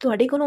ਤੁਹਾਡੇ ਕੋਲੋਂ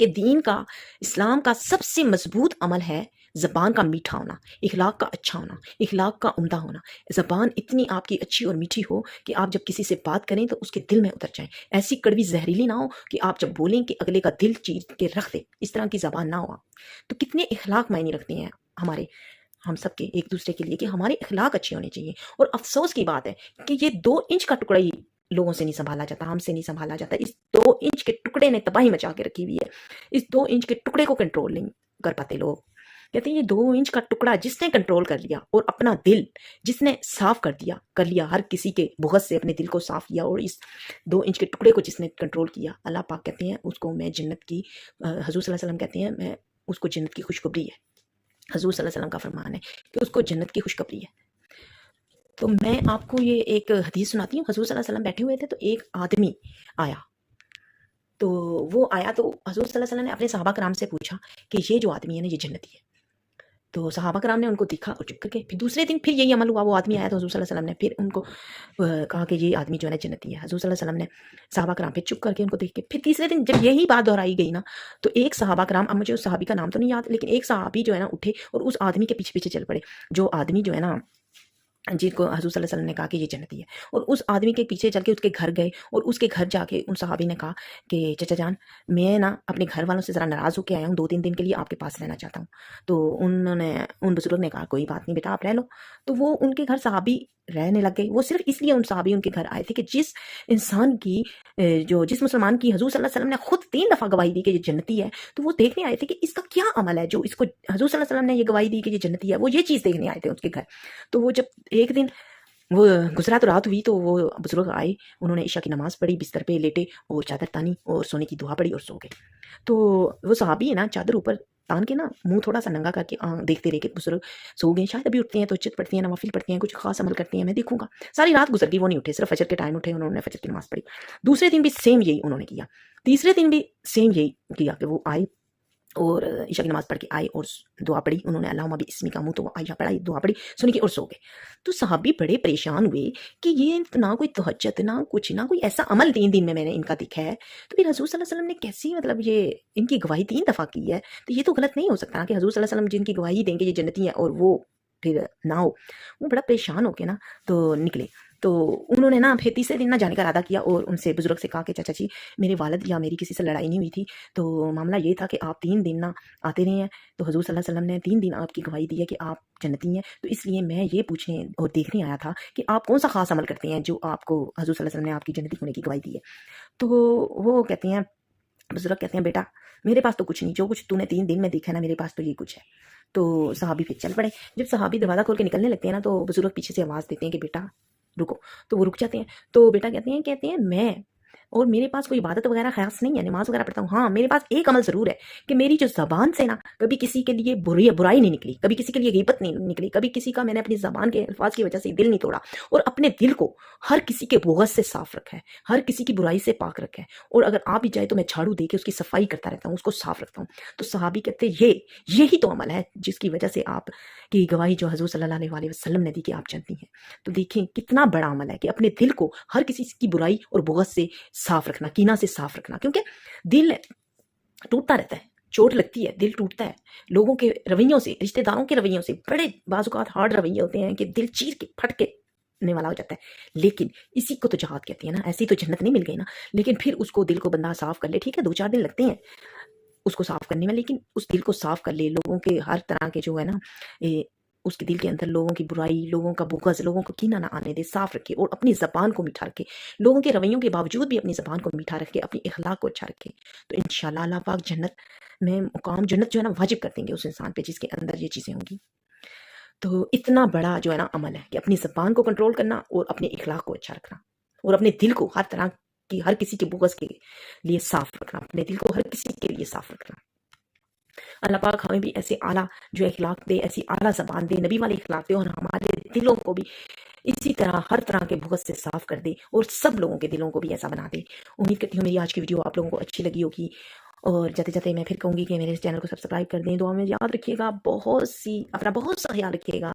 کہ دین کا، اسلام کا سب سے مضبوط عمل ہے زبان کا میٹھا ہونا، اخلاق کا اچھا ہونا، اخلاق کا عمدہ ہونا۔ زبان اتنی آپ کی اچھی اور میٹھی ہو کہ آپ جب کسی سے بات کریں تو اس کے دل میں اتر جائیں، ایسی کڑوی زہریلی نہ ہو کہ آپ جب بولیں کہ اگلے کا دل چیر کے رکھ دے، اس طرح کی زبان نہ ہو آپ۔ تو کتنے اخلاق معنی رکھتے ہیں ہمارے، ہم سب کے ایک دوسرے کے لیے، کہ ہمارے اخلاق اچھے ہونے چاہیے۔ اور افسوس کی بات ہے کہ یہ 2 انچ کا ٹکڑا ہی لوگوں سے نہیں سنبھالا جاتا، ہم سے نہیں سنبھالا جاتا۔ اس 2 انچ کے ٹکڑے نے تباہی مچا کے رکھی ہوئی ہے، اس 2 انچ کے ٹکڑے کو کنٹرول نہیں کر پاتے لوگ۔ کہتے ہیں یہ 2 انچ کا ٹکڑا جس نے کنٹرول کر لیا اور اپنا دل جس نے صاف کر لیا، ہر کسی کے بغض سے اپنے دل کو صاف کیا، اور اس 2 انچ کے ٹکڑے کو جس نے کنٹرول کیا، اللہ پاک کہتے ہیں اس کو میں جنت کی، حضور صلی اللہ علیہ وسلم کہتے ہیں میں اس کو جنت کی خوشخبری ہے۔ حضور صلی اللہ علیہ وسلم کا فرمان ہے کہ اس کو جنت کی خوشخبری ہے۔ تو میں آپ کو یہ ایک حدیث سناتی ہوں۔ حضور صلی اللہ علیہ وسلم بیٹھے ہوئے تھے تو ایک آدمی آیا، تو وہ آیا تو حضور صلی اللہ علیہ وسلم نے اپنے صحابہ کرام سے پوچھا کہ یہ جو آدمی ہے نا یہ جنتی ہے۔ تو صحابہ کرام نے ان کو دیکھا اور چپ کر کے، پھر دوسرے دن پھر یہی عمل ہوا، وہ آدمی آیا تو حضور صلی اللہ علیہ وسلم نے پھر ان کو کہا کہ یہ آدمی جو ہے نا جنتی ہے۔ حضور صلی اللہ علیہ وسلم نے صحابہ کرام پھر چپ کر کے ان کو دیکھ کے، پھر تیسرے دن جب یہی بات دہرائی گئی نا تو ایک صحابہ کرام، اب مجھے اس صحابی کا نام تو نہیں یاد، لیکن ایک صحابی جو ہے نا اٹھے اور اس آدمی کے پیچھے پیچھے چل پڑے، جو آدمی جو ہے نا جن کو حضور صلی اللہ علیہ وسلم نے کہا کہ یہ جنتی ہے، اور اس آدمی کے پیچھے چل کے اس کے گھر گئے، اور اس کے گھر جا کے ان صحابی نے کہا کہ چچا جان میں نا اپنے گھر والوں سے ذرا ناراض ہو کے آیا ہوں، 2-3 دن کے لیے آپ کے پاس رہنا چاہتا ہوں۔ تو ان بزرگ نے کہا کوئی بات نہیں بیٹا آپ رہ لو۔ تو وہ ان کے گھر صحابی رہنے لگ گئے۔ وہ صرف اس لیے ان صحابی ان کے گھر آئے تھے کہ جس انسان کی جس مسلمان کی حضور صلی اللہ علیہ وسلم نے خود 3 دفعہ گواہی دی کہ یہ جنتی ہے، تو وہ دیکھنے آئے تھے کہ اس کا کیا عمل ہے جو اس کو حضور صلی اللہ علیہ وسلم نے یہ گواہی دی کہ یہ جنتی ہے، وہ یہ چیز دیکھنے آئے تھے اس کے گھر۔ تو وہ جب ایک دن وہ گزرا تو رات ہوئی تو وہ بزرگ آئے، انہوں نے عشاء کی نماز پڑھی، بستر پہ لیٹے اور چادر تانی اور سونے کی دعا پڑھی اور سو گئے۔ تو وہ صحابی ہے نا چادر اوپر تان کے نا منہ تھوڑا سا ننگا کر کے دیکھتے رہے کہ بزرگ سو گئے، شاید ابھی اٹھتے ہیں تو تہجد پڑھتے ہیں، نوافل پڑھتے ہیں، کچھ خاص عمل کرتے ہیں، میں دیکھوں گا۔ ساری رات گزر گئی، وہ نہیں اٹھے، صرف فجر کے ٹائم اٹھے، انہوں نے فجر کی نماز پڑھی۔ دوسرے دن بھی سیم یہی انہوں نے کیا، تیسرے دن بھی سیم یہی کیا کہ وہ آئے اور عشاء کی نماز پڑھ کے آئے اور دعا پڑھی، انہوں نے اللہم باسمک کا منہ تو عائشہ پڑھائی، دعا پڑھی، سنی کی اور سو گئے۔ تو صحابی بڑے پریشان ہوئے کہ یہ نہ کوئی تہجد نہ کچھ، نہ کوئی ایسا عمل 3 دن میں نے ان کا دیکھا ہے، تو پھر حضور صلی اللہ علیہ وسلم نے کیسی مطلب یہ ان کی گواہی 3 دفعہ کی ہے، تو یہ تو غلط نہیں ہو سکتا کہ حضور صلی اللہ علیہ وسلم جن کی گواہی دیں گے یہ جنتی ہیں اور وہ پھر نہ ہو۔ وہ بڑا پریشان ہو کے نا تو نکلے، تو انہوں نے نا پھر تیسرے دن نہ جانے کا ارادہ کیا اور ان سے بزرگ سے کہا کہ چچا جی میرے والد یا میری کسی سے لڑائی نہیں ہوئی تھی، تو معاملہ یہ تھا کہ آپ 3 دن نہ آتے رہے ہیں، تو حضور صلی اللہ علیہ وسلم نے 3 دن آپ کی گواہی دی ہے کہ آپ جنتی ہیں، تو اس لیے میں یہ پوچھنے اور دیکھنے آیا تھا کہ آپ کون سا خاص عمل کرتے ہیں جو آپ کو حضور صلی اللہ علیہ وسلم نے آپ کی جنتی ہونے کی گواہی دی ہے۔ تو وہ کہتے ہیں، بزرگ کہتے ہیں بیٹا میرے پاس تو کچھ نہیں، جو کچھ تو نے 3 دن میں دیکھا نا میرے پاس تو یہ کچھ ہے۔ تو صحابی پھر چل پڑے۔ جب صحابی دروازہ کھول کے نکلنے لگتے ہیں نا تو بزرگ پیچھے سے آواز دیتے ہیں کہ بیٹا رکو، تو وہ رک جاتے ہیں۔ تو بیٹا کہتے ہیں میں اور میرے پاس کوئی عبادت وغیرہ خاص نہیں ہے، نماز وغیرہ پڑھتا ہوں، ہاں میرے پاس ایک عمل ضرور ہے کہ میری جو زبان سے نا کبھی کسی کے لیے برائی نہیں نکلی، کبھی کسی کے لیے غیبت نہیں نکلی، کبھی کسی کا میں نے اپنی زبان کے الفاظ کی وجہ سے دل نہیں توڑا، اور اپنے دل کو ہر کسی کے بغض سے صاف رکھا ہے، ہر کسی کی برائی سے پاک رکھا ہے، اور اگر آپ بھی جائے تو میں جھاڑو دے کے اس کی صفائی کرتا رہتا ہوں، اس کو صاف رکھتا ہوں۔ تو صحابی کہتے ہیں یہی تو عمل ہے جس کی وجہ سے آپ کی گواہی جو حضور صلی اللہ علیہ وسلم نے دی کہ آپ جانتی ہیں۔ تو دیکھیں کتنا بڑا عمل ہے کہ اپنے دل کو ہر کسی کی برائی اور بغض سے صاف رکھنا، کینہ سے صاف رکھنا، کیونکہ دل ٹوٹتا رہتا ہے، چوٹ لگتی ہے، دل ٹوٹتا ہے لوگوں کے رویوں سے، رشتہ داروں کے رویوں سے، بڑے بعض اوقات ہارڈ رویے ہوتے ہیں کہ دل چیر کے پھٹ کے نے والا ہو جاتا ہے، لیکن اسی کو تو جہاد کہتی ہے نا، ایسی تو جنت نہیں مل گئی نا، لیکن پھر اس کو دل کو بندہ صاف کر لے، ٹھیک ہے 2-4 دن لگتے ہیں اس کو صاف کرنے میں، لیکن اس دل کو صاف کر لے، لوگوں کے ہر طرح کے جو ہے نا اس کے دل کے اندر لوگوں کی برائی، لوگوں کا بغض، لوگوں کو کینہ نہ آنے دے، صاف رکھے، اور اپنی زبان کو میٹھا رکھے، لوگوں کے رویوں کے باوجود بھی اپنی زبان کو میٹھا رکھے، اپنی اخلاق کو اچھا رکھے، تو انشاءاللہ اللہ پاک جنت میں مقام، جنت جو ہے نا واجب کر دیں گے اس انسان پہ جس کے اندر یہ چیزیں ہوں گی۔ تو اتنا بڑا جو ہے نا عمل ہے کہ اپنی زبان کو کنٹرول کرنا اور اپنے اخلاق کو اچھا رکھنا، اور اپنے دل کو ہر طرح کی، ہر کسی کے بغض کے لیے صاف رکھنا، اپنے دل کو ہر کسی کے لیے صاف رکھنا۔ اللہ پاک ہمیں بھی ایسے اعلیٰ جو اخلاق دے، ایسی اعلیٰ زبان دے، نبی والے اخلاق دے، اور ہمارے دلوں کو بھی اسی طرح ہر طرح کے بغض سے صاف کر دے، اور سب لوگوں کے دلوں کو بھی ایسا بنا دے۔ امید کرتی ہوں میری آج کی ویڈیو آپ لوگوں کو اچھی لگی ہوگی، اور جاتے جاتے میں پھر کہوں گی کہ میرے اس چینل کو سبسکرائب کر دیں، دعا میں یاد رکھیے گا، بہت سی اپنا بہت سا خیال رکھیے گا۔